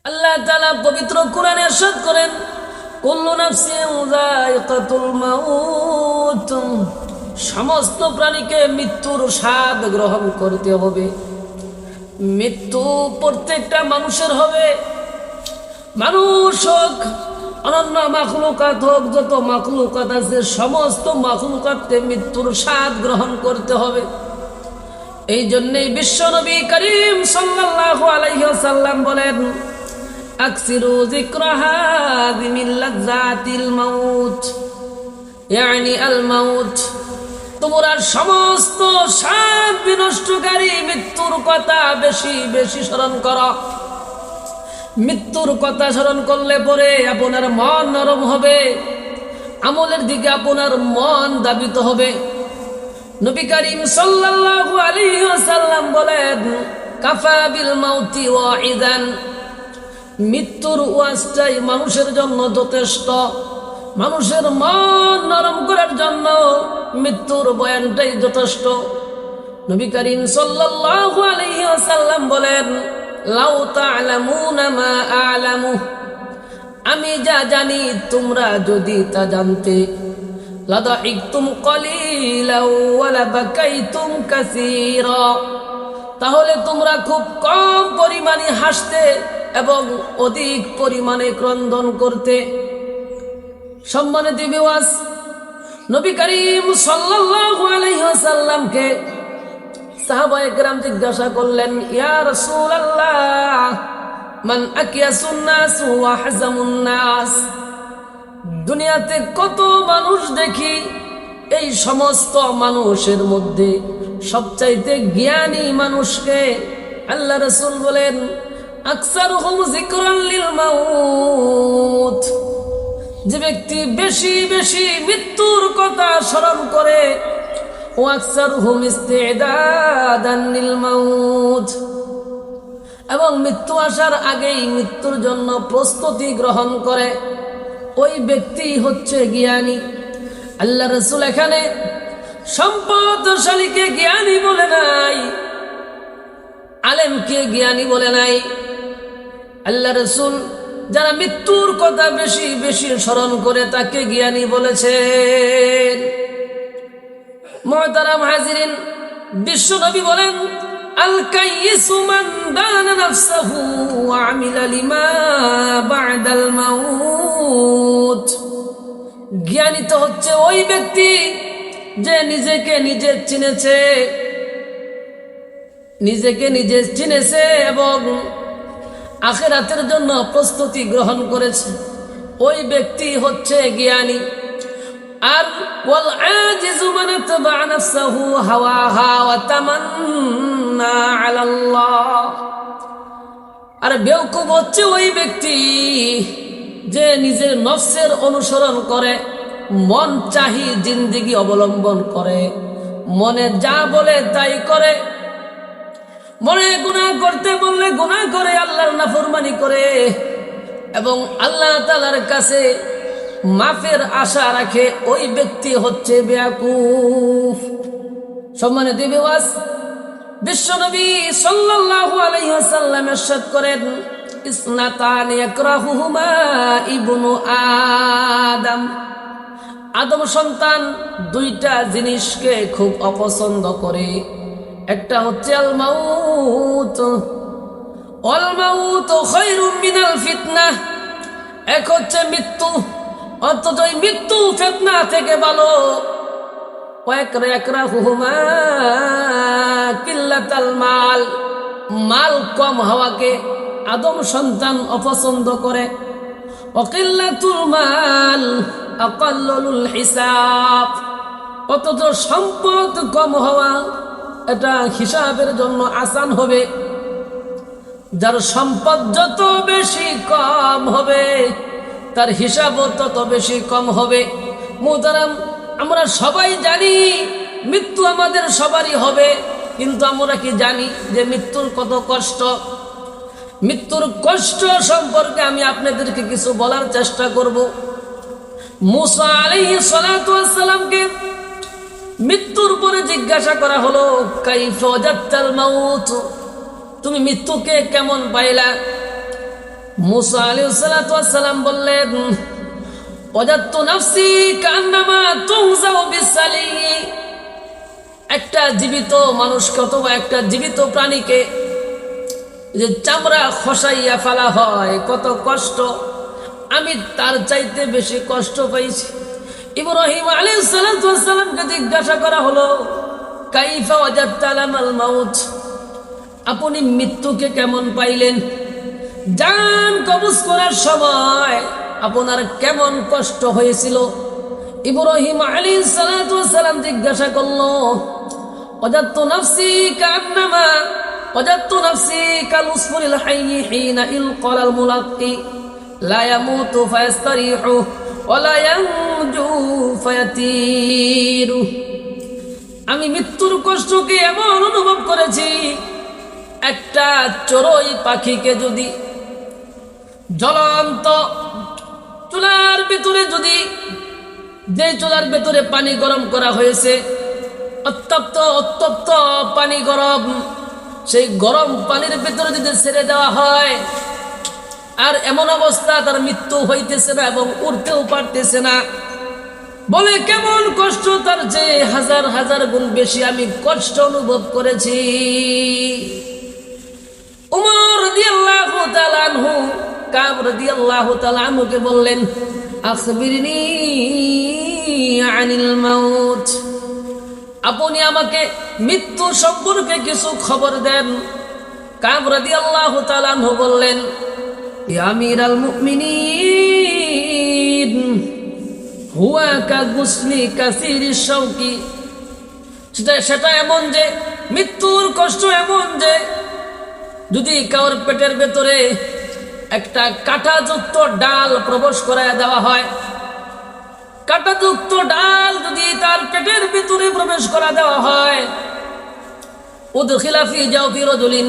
আল্লাহ তাআলা পবিত্র কোরআনে ইরশাদ করেন, কুল্লু নাফসিন যায়িকাতুল মাউত, সমস্ত প্রাণীকে মৃত্যুর স্বাদ গ্রহণ করতে হবে। মৃত্যু প্রত্যেকটা মানুষের হবে। মানুষ হোক, অনন্য মাখলুকাত হোক, যত মাখলুকাত আছে সমস্ত মাখলুকাতকে মৃত্যুর স্বাদ গ্রহণ করতে হবে। এই জন্যই বিশ্বনবী করিম সাল্লাল্লাহু আলাইহি ওয়াসাল্লাম বলেন, আকসিরু যিকরা হাযি মিন লাযযাতিল মাউত, ইয়ানি আল মাউত। তোমরা সমস্ত স্বাদ বিনষ্টকারী মৃত্যুর কথা বেশি বেশি স্মরণ করো। মৃত্যুর কথা স্মরণ করলে পরে আপনার মন নরম হবে, আমলের দিকে আপনার মন দাবিত হবে। নবী করিম সাল্লাল্লাহু আলাইহি ওয়াসাল্লাম বলেন, কাফা বিল মাউতি ওয়াইদান, মৃত্যুর ওয়াজটাই মানুষের জন্য যথেষ্ট। মানুষের মন নরম করার জন্য মৃত্যুর বয়ানটাই যথেষ্ট। নবী করিম সাল্লাল্লাহু আলাইহি ওয়াসাল্লাম বলেন, লাউ তা'লামুনা মা আ'লামু, আমি যা জানি তোমরা যদি তা জানতে, লাদাইকতুম কলিলাও ওয়া লাবাকাইতুম কাসীরা, তাহলে তোমরা খুব কম পরিমাণে হাসতে এবং অধিক পরিমাণে ক্রন্দন করতে। সম্মানিত বিওয়াস, নবী করিম সাল্লাল্লাহু আলাইহি ওয়াসাল্লামকে সাহাবায়ে কেরাম জিজ্ঞাসা করলেন, ইয়া রাসূলুল্লাহ, মান আকিয়াসুন নাস ওয়া হাযামুন নাস, দুনিয়াতে কত মানুষ দেখি, এই সমস্ত মানুষের মধ্যে সবচাইতে জ্ঞানী মানুষকে? আল্লাহ রাসূল বলেন, আকসারুহুম যিকরান লিল মাউত, যে ব্যক্তি বেশি বেশি মৃত্যুর কথা স্মরণ করে, ও আকসারুহুম ইস্তিদাদান লিল মাউত, এবং মৃত্যু আসার আগেই মৃত্যুর জন্য প্রস্তুতি গ্রহণ করে, ওই ব্যক্তি হচ্ছে জ্ঞানী। আল্লাহ রাসূল এখানে সম্পদশালীকে জ্ঞানী বলে নাই, আলেমকে জ্ঞানী বলে নাই। আল্লাহ রাসূল যারা মৃত্যুর কথা বেশি বেশি স্মরণ করে তাকে জ্ঞানী বলেছেন। মুহতারাম হাজিরিন, বিশ্ব নবী বলেন, আল কাইয়িসু মান দানা নাফসাহু ওয়া আমিলা লিমা বা'দাল মাউত, জ্ঞানী তো হচ্ছে ওই ব্যক্তি যে নিজেকে নিজে চিনেছে এবং আখিরাতের জন্য প্রস্তুতি গ্রহণ করেছে, ওই ব্যক্তি হচ্ছে জ্ঞানী। আর ওয়াল আজিজু মান তাবা নাফসাহু হাওয়াহা ওয়া তামান্না আলাল্লাহ, আর বেওকুফ হচ্ছে ওই ব্যক্তি যে নিজের নফসের অনুসরণ করে, মন চাহি জিন্দেগি অবলম্বন করে, মনে যা বলে তাই করে, মনে গুনাহ করতে বললে গুনাহ করে, আল্লাহর নাফরমানি করে এবং আল্লাহ তাআলার কাছে মাফের আশা রাখে, ওই ব্যক্তি হচ্ছে বেয়াকুফ। সম্মানিত বিওয়াস, বিশ্বনবী সাল্লাল্লাহু আলাইহি ওয়াসাল্লাম ইরশাদ করেন, ইসনাতান ইয়াকরাহুহুমা ইবনু আদম, আদম সন্তান দুইটা জিনিসকে খুব অপছন্দ করে, একটা হচ্ছে আল মাউত, আল মাউত খায়রুম মিনাল ফিতনাহ, এক হচ্ছে মৃত্যু, অন্তত এই মৃত্যু ফিতনা থেকে ভালো। ওয়াকরাহুমা কিল্লাতাল মাল, মাল কম হওয়াকে আদম সন্তান অপছন্দ করে। ওয়াকিল্লাতুল মাল আকাল্লুল হিসাব, অথচ সম্পদ কম হওয়া এটা হিসাবের জন্য আসান হবে। যার সম্পদ যত বেশি কম হবে তার হিসাবও তত বেশি কম হবে। মুহতারাম, আমরা সবাই জানি মৃত্যু আমাদের সবারই হবে, কিন্তু আমরা কি জানি যে মৃত্যুর কত কষ্ট? মৃত্যুর কষ্ট সম্পর্কে আমি আপনাদেরকে কিছু বলার চেষ্টা করব। মুসা আলাইহিস সালাতু ওয়াস সালামকে মৃত্যুর পরে জিজ্ঞাসা করা হলো, কাইফা ওয়াজাতাল মাউত, তুমি মৃত্যুকে কেমন পাইলা? মুসা আলাইহিস সালাতু ওয়াস সালাম বললেন, ওয়াজাদতু নাফসি কান্নামা তুহজাউ বিসালি, একটা জীবিত মানুষকে অথবা একটা জীবিত প্রাণীকে যে চামড়া খসাইয়া ফেলা হয় কত কষ্ট, আমি তার চাইতে বেশি কষ্ট পাইছি। ইব্রাহিম আলাইহিস সালাতু ওয়াস সালামকে জিজ্ঞাসা করা হলো, কাইফা ওয়াজাদতা লামাল মাউত, আপনি মৃত্যুকে কেমন পাইলেন? জান কবজ করার সময় আপনার কেমন কষ্ট হয়েছিল? ইব্রাহিম আলাইহিস সালাতু ওয়াস সালাম জিজ্ঞাসা করলো, ওয়াজাদতু নাফসি কান্নামা ওয়াজাদতু নাফসি কালুসফুরিল হাইয়্যি হিনা ইলকাল মুলাক্কি লা ইয়ামুতু ফায়াস্তারিহু ওয়া লা ইয়ানজু ফায়াতিরু, আমি মৃত্যুর কষ্টকে এমন অনুভব করেছি, একটা চড়ুই পাখিকে যদি জ্বলন্ত চুলার ভিতরে, যদি যে চুলার ভিতরে পানি গরম করা হয়েছে, উত্তপ্ত পানি গরম, সেই গরম পানির ভিতরে যদি ছেড়ে দেওয়া হয়, আর এমন অবস্থা তার মৃত্যু হইতেছে না এবং উঠতেও পারতেছে না, বলে কেমন কষ্ট, তার যে হাজার হাজার গুণ বেশি আমি কষ্ট অনুভব করেছি। উমর রাদিয়াল্লাহু তাআলা আনহু কাব রাদিয়াল্লাহু তাআলা আনহুকে বললেন, আখবিরনি আনিল মাউত, আপনি আমাকে মৃত্যু সম্পর্কে কিছু খবর দেন। কাব রাদিয়াল্লাহু তাআলা আনহু বললেন, ইয়া আমিরাল মুমিনিন হুয়া কাগুসলি কাসিরিশ শাওকি, সেটা এমন যে মৃত্যুর কষ্ট এমন যে যদি কারোর পেটের ভেতরে একটা কাঁটাযুক্ত ডাল প্রবেশ করায় দেওয়া হয়, কাঁটাযুক্ত ডাল যদি তার পেটের ভিতরে প্রবেশ করা দেওয়া হয়, উদখিলা ফি জাওফি রাজুলিন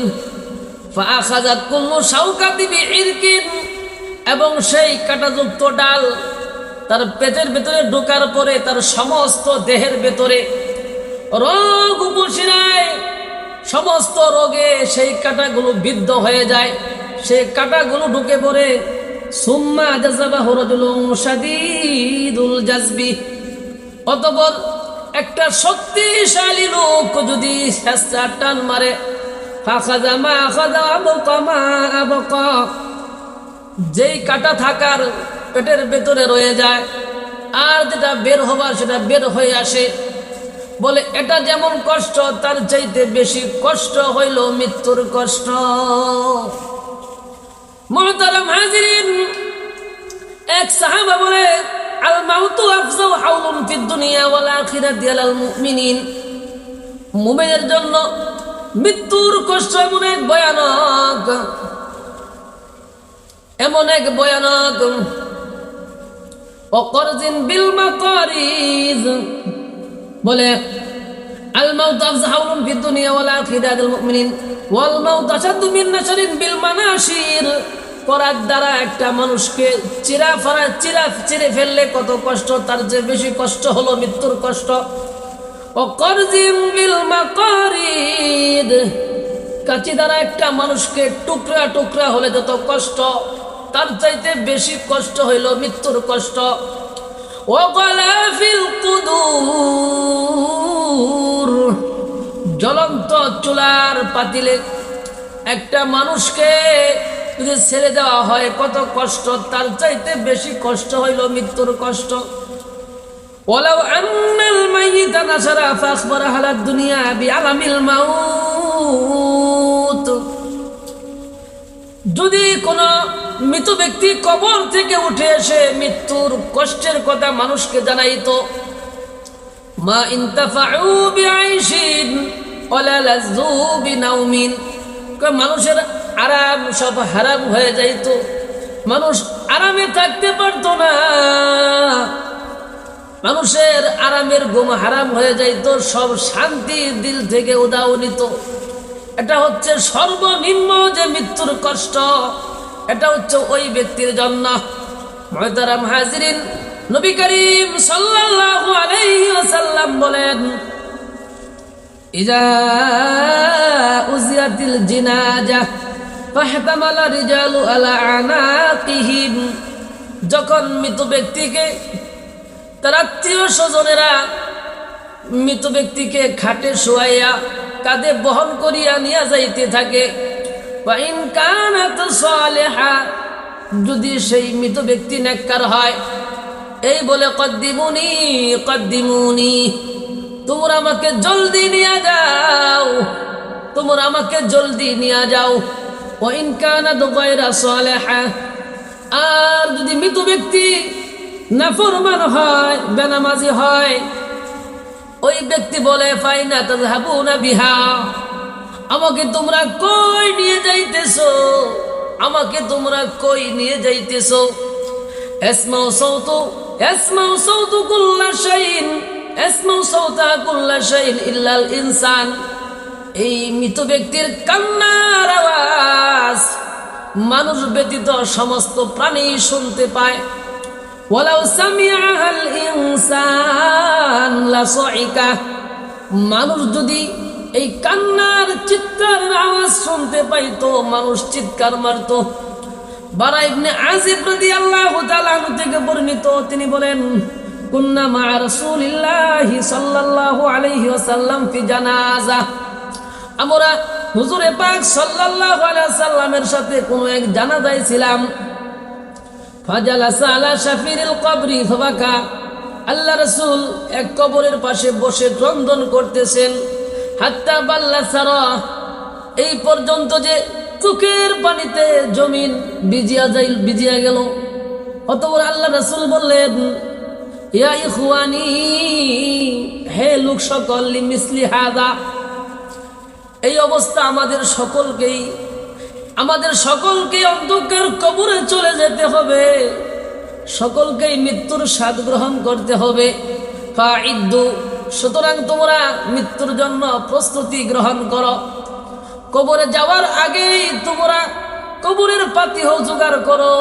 ফাআখাযাত কুল্লু শাওকাতি বিইরকিন, এবং সেই কাঁটাযুক্ত ডাল তার পেটের ভিতরে ঢোকার পরে তার সমস্ত দেহের ভেতরে রোগ উপশিরায়, সমস্ত রোগে সেই কাঁটাগুলো বিদ্ধ হয়ে যায়, সেই কাঁটাগুলো ঢুকে পড়ে। সুম্মা জাযাবাহু রাজুলুন শাদীদুল জাযবি, অতঃপর একটা শক্তিশালী লোক যদি হেঁচড়া টান মারে, ফাখাযা মা আখাযা আবকা মা আবকা, যেই কাঁটা থাকার পেটের ভেতরে রয়ে যায়, আর যেটা বের হবার সেটা বের হয়ে আসে, বলে এটা যেমন কষ্ট তার চাইতে বেশি কষ্ট হইল মৃত্যুর কষ্ট। মুহতারাম হাজিরিন, এক সাহাবা বলে, আল মাউতু আফজাউ হাউলুন ফিদ দুনিয়া ওয়াল আখিরাতি আলাল মুমিনিন, মুমিনের জন্য মৃত্যুর কষ্ট এমন এক ভয়ানক, এমন এক ভয়ানক, ওয়াকরজিন বিল মাকারিজ, বলে আল মাউতু আফজাউ হাউলুন ফিদ দুনিয়া ওয়াল আখিরাতি আলাল মুমিনিন ওয়াল মাউতু আশাদ্দু মিন নাশরিন বিল মানাশির, করার দ্বারা একটা মানুষকে চিরে ফেললে কত কষ্ট, তার যে বেশি কষ্ট হলো মৃত্যুর কষ্ট। ওয়াকরজিম বিল মাকারিদ, কাঁচি দ্বারা একটা মানুষকে টুকরা টুকরা হলে যত কষ্ট, তার চাইতে বেশি কষ্ট হইল মৃত্যুর কষ্ট। ওয়াগালাফিল কুদুর, জ্বলন্ত চুলার পাতিলে একটা মানুষকে যদি ছেড়ে দেওয়া হয় কত কষ্ট, তার চাইতে বেশি কষ্ট হইল মৃত্যুর কষ্ট। ওয়ালাউ আন্নাল মাইয়িতা নাসারা ফাখবারা হালাদ দুনিয়া বিআলামিল মাউত, যদি কোন মৃত ব্যক্তি কবর থেকে উঠে এসে মৃত্যুর কষ্টের কথা মানুষকে জানাইতো, মা ইনতাফাউ বিআইশিন ওয়ালা লাযযু বিনাউমিন, মানুষের আরাম সব হারাম হয়ে যাইত, মানুষ আরামে থাকতে পারত না, মানুষের আরামের ঘুম হারাম হয়ে যাইত, সব শান্তি দিল থেকে উদাও নিত। এটা হচ্ছে সর্বনিম্ন যে মৃত্যুর কষ্ট, এটা হচ্ছে ওই ব্যক্তির জন্য। মুহতারাম হাজিরিন, নবী করিম সাল্লাল্লাহু আলাইহি ওয়াসাল্লাম বলেন, ইজা উজিয়াতিল জিনাজা ফাহতামালা রিজালু আলা আনাকিহিম, যখন মৃত ব্যক্তিকে তার আত্মীয় স্বজনেরা মৃত ব্যক্তিকে খাটে শোয়াইয়া কাঁধে বহন করিয়া নিয়ে যাইতে থাকে, ওয়া ইন কানাত সালিহা, যদি সেই মৃত ব্যক্তি নেককার হয়, এই বলে কদ্দিমুনি কদ্দিমুনি, তোমরা আমাকে জলদি নিয়ে যাও, তোমরা আমাকে জলদি নিয়ে যাও। ওয়া ইন কানাত গায়রা সালিহা, আর যদি মৃত ব্যক্তি নাফরমান হয়, বেনামাজি হয়, ওই ব্যক্তি বলে ফাইনা তাযহাবুনা বিহা, আমাকে তোমরা কই নিয়ে যাইতেছো, আমাকে তোমরা কই নিয়ে যাইতেছো। ইসমাউ সাউতু কুল্লা শাইইন, ইসমাউ সাউতা কুল্লা শাইইন ইল্লাল ইনসান, এই মৃত ব্যক্তির কান্নার আওয়াজ মানুষ ব্যতীত সমস্ত প্রাণী শুনতে পায়। ওয়ালাউ সামিআহাল ইনসান লাসাইকা, মানুষ যদি এই কান্নার চিৎকারের আওয়াজ শুনতে পাইতো, মানুষ চিৎকার মারতো। বারা ইবনে আজিব রাদিয়াল্লাহু তাআলা আনহু থেকে বর্ণিত, তিনি বলেন, কুন্না মা রাসূলিল্লাহি সাল্লাল্লাহু আলাইহি ওয়াসাল্লাম ফি জানাজা, আমরা হুজুরে পাক সাল্লাল্লাহু আলাইহি ওয়াসাল্লামের সাথে কোনো এক জানাজায় ছিলাম। ফাজালাসা আলা শাফিরিল কবরি ফাবাকা, আল্লাহ রাসূল এক কবরের পাশে বসে ক্রন্দন করতেছেন। হাত্তা বাল্লা সারা, এই পর্যন্ত যে চোখের পানিতে জমিন ভিজিয়া গেল। অতঃপর আল্লাহ রাসূল বললেন, ইয়া ইখওয়ানি, হে লোক সকল, লিমিসলি হাদা, এই অবস্থা আমাদের সকলকেই অন্ধকার কবরে চলে যেতে হবে, সকলকেই মৃত্যুর স্বাদ গ্রহণ করতে হবে। ফাইদ্দু, সুতরাং তোমরা মৃত্যুর জন্য প্রস্তুতি গ্রহণ করো, কবরে যাওয়ার আগেই তোমরা কবরের পাতিহ জোগাড় করো।